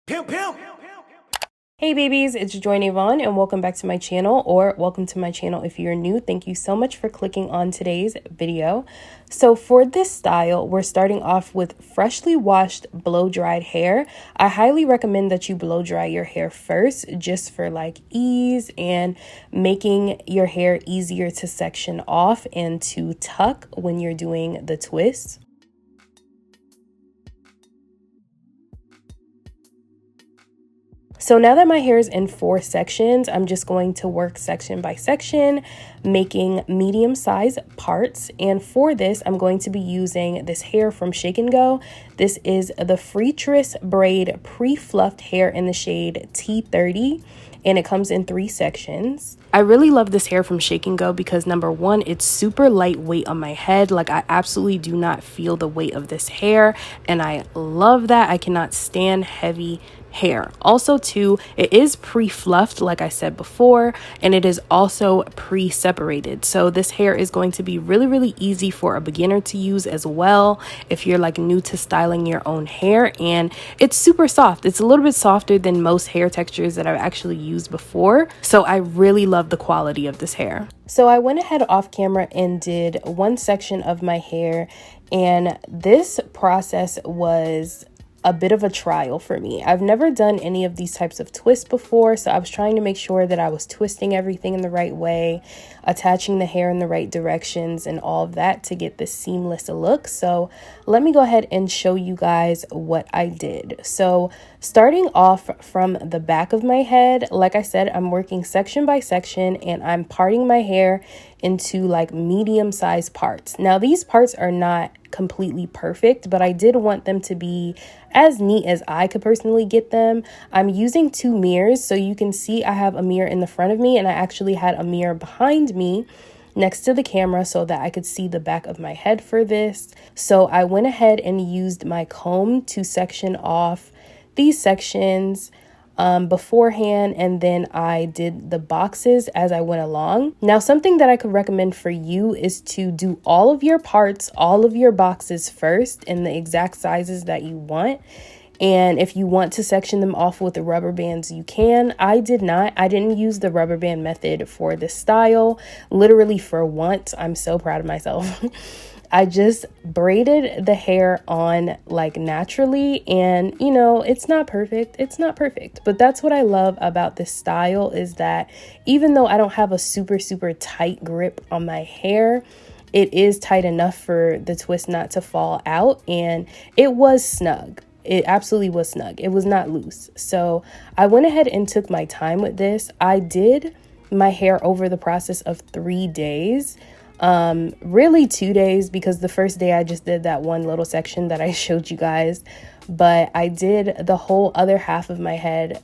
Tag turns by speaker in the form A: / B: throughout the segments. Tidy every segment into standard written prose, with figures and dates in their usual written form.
A: Pimp, pimp.
B: Hey babies, it's Joynavon and welcome back to my channel, or welcome to my channel if you're new. Thank you so much for clicking on today's video. So for this style, we're starting off with freshly washed blow-dried hair. I highly recommend that you blow dry your hair first, just for like ease and making your hair easier to section off and to tuck when you're doing the twists. So now that my hair is in 4 sections, I'm just going to work section by section, making medium-sized parts. And for this, I'm going to be using this hair from Shake and Go. This is the Freetress Braid Pre-Fluffed Hair in the shade T30. And it comes in 3 sections. I really love this hair from Shake and Go because number one, it's super lightweight on my head. Like I absolutely do not feel the weight of this hair, and I love that. I cannot stand heavy hair. Also too, it is pre-fluffed like I said before, and it is also pre-separated. So this hair is going to be really easy for a beginner to use as well if you're like new to styling your own hair. And it's super soft. It's a little bit softer than most hair textures that I've actually used before. So I really love the quality of this hair. So I went ahead off camera and did one section of my hair, and this process was a bit of a trial for me. I've never done any of these types of twists before, so I was trying to make sure that I was twisting everything in the right way, attaching the hair in the right directions and all of that to get this seamless look. So let me go ahead and show you guys what I did. So starting off from the back of my head, like I said, I'm working section by section and I'm parting my hair into like medium-sized parts. Now these parts are not completely perfect, but I did want them to be as neat as I could personally get them. I'm using 2 mirrors, so you can see I have a mirror in the front of me and I actually had a mirror behind me next to the camera so that I could see the back of my head for this. So I went ahead and used my comb to section off these sections beforehand, and then I did the boxes as I went along. Now something that I could recommend for you is to do all of your parts, all of your boxes first in the exact sizes that you want. And if you want to section them off with the rubber bands, you can. I didn't use the rubber band method for this style. Literally for once, I'm so proud of myself. I just braided the hair on like naturally, and you know, it's not perfect. It's not perfect, but that's what I love about this style, is that even though I don't have a super tight grip on my hair, it is tight enough for the twist not to fall out, and it was snug. It absolutely was snug. It was not loose. So I went ahead and took my time with this. I did my hair over the process of 3 days. Really 2 days, because the first day I just did that one little section that I showed you guys, but I did the whole other half of my head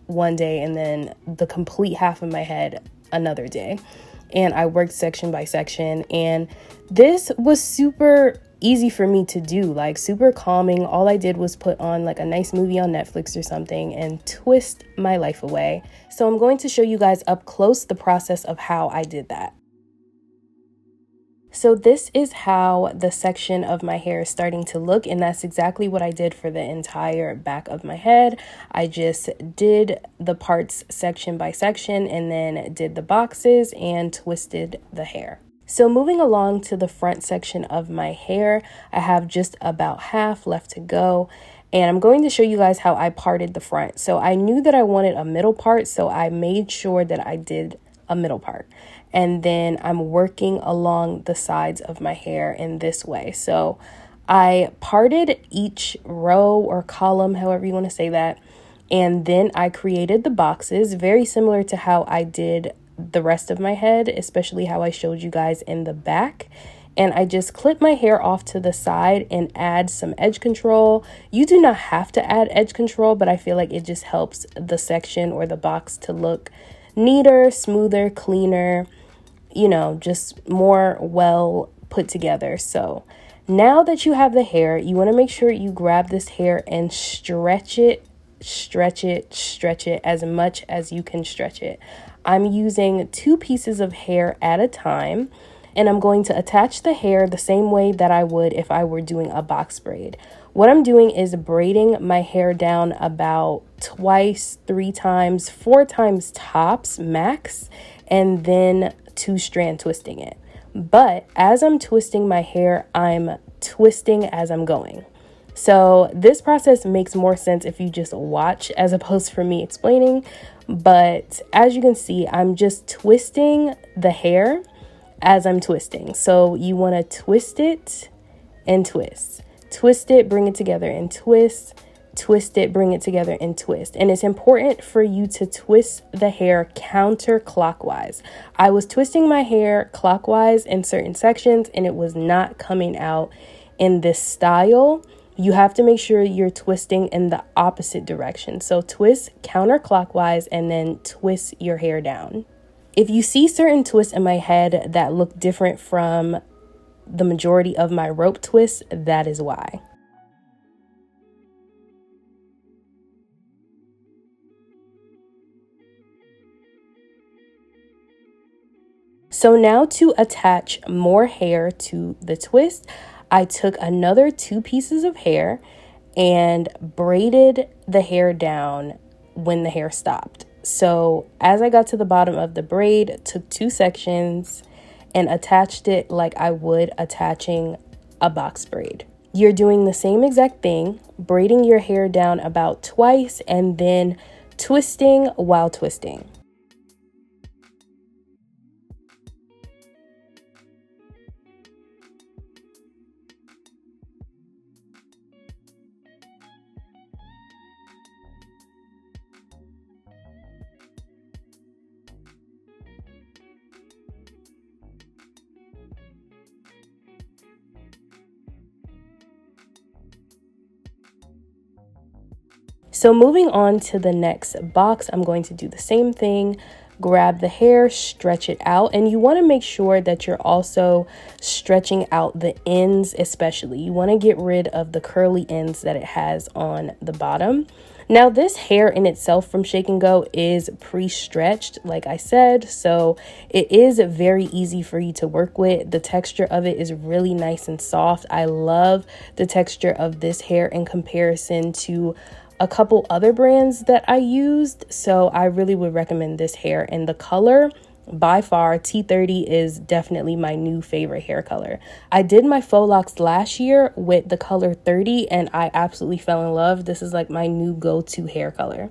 B: one day and then the complete half of my head another day. And I worked section by section, and this was super easy for me to do, like super calming. All I did was put on like a nice movie on Netflix or something and twist my life away. So I'm going to show you guys up close the process of how I did that. So this is how the section of my hair is starting to look, and that's exactly what I did for the entire back of my head. I just did the parts section by section and then did the boxes and twisted the hair. So moving along to the front section of my hair, I have just about half left to go. And I'm going to show you guys how I parted the front. So I knew that I wanted a middle part, so I made sure that I did a middle part. And then I'm working along the sides of my hair in this way. So I parted each row or column, however you want to say that. And then I created the boxes, very similar to how I did the rest of my head, especially how I showed you guys in the back. And I just clip my hair off to the side and add some edge control. You do not have to add edge control, but I feel like it just helps the section or the box to look neater, smoother, cleaner, you know, just more well put together. So now that you have the hair, you want to make sure you grab this hair and stretch it as much as you can stretch it. I'm using 2 pieces of hair at a time, and I'm going to attach the hair the same way that I would if I were doing a box braid. What I'm doing is braiding my hair down about twice, 3 times, 4 times tops max, and then 2-strand twisting it. But as I'm twisting my hair, I'm twisting as I'm going. So this process makes more sense if you just watch as opposed for me explaining. But as you can see, I'm just twisting the hair as I'm twisting. So you want to twist it and twist. Twist it, bring it together and twist. Twist it, bring it together and twist. And it's important for you to twist the hair counterclockwise. I was twisting my hair clockwise in certain sections and it was not coming out in this style. You have to make sure you're twisting in the opposite direction. So twist counterclockwise and then twist your hair down. If you see certain twists in my head that look different from the majority of my rope twists, that is why. So now to attach more hair to the twist, I took another 2 pieces of hair and braided the hair down when the hair stopped. So as I got to the bottom of the braid, took 2 sections and attached it like I would attaching a box braid. You're doing the same exact thing, braiding your hair down about twice and then twisting while twisting. So moving on to the next box, I'm going to do the same thing. Grab the hair, stretch it out, and you want to make sure that you're also stretching out the ends, especially. You want to get rid of the curly ends that it has on the bottom. Now, this hair in itself from Shake and Go is pre-stretched, like I said, so it is very easy for you to work with. The texture of it is really nice and soft. I love the texture of this hair in comparison to a couple other brands that I used, so I really would recommend this hair. And the color, by far, T30 is definitely my new favorite hair color. I did my faux locks last year with the color 30 and I absolutely fell in love. This is like my new go-to hair color.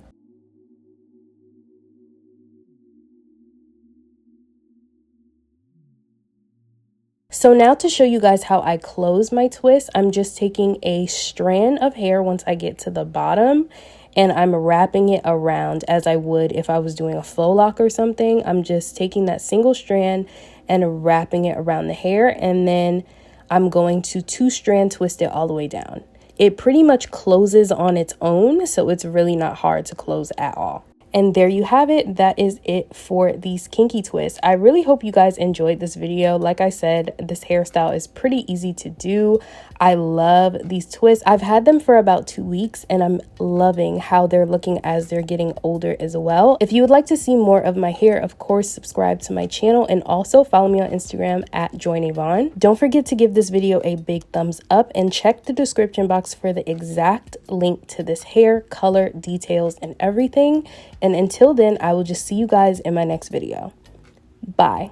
B: So now to show you guys how I close my twist, I'm just taking a strand of hair once I get to the bottom and I'm wrapping it around as I would if I was doing a faux lock or something. I'm just taking that single strand and wrapping it around the hair, and then I'm going to 2-strand twist it all the way down. It pretty much closes on its own, so it's really not hard to close at all. And there you have it. That is it for these kinky twists. I really hope you guys enjoyed this video. Like I said, this hairstyle is pretty easy to do. I love these twists. I've had them for about 2 weeks and I'm loving how they're looking as they're getting older as well. If you would like to see more of my hair, of course, subscribe to my channel and also follow me on Instagram at joynavon. Don't forget to give this video a big thumbs up and check the description box for the exact link to this hair, color, details, and everything. And until then, I will just see you guys in my next video. Bye.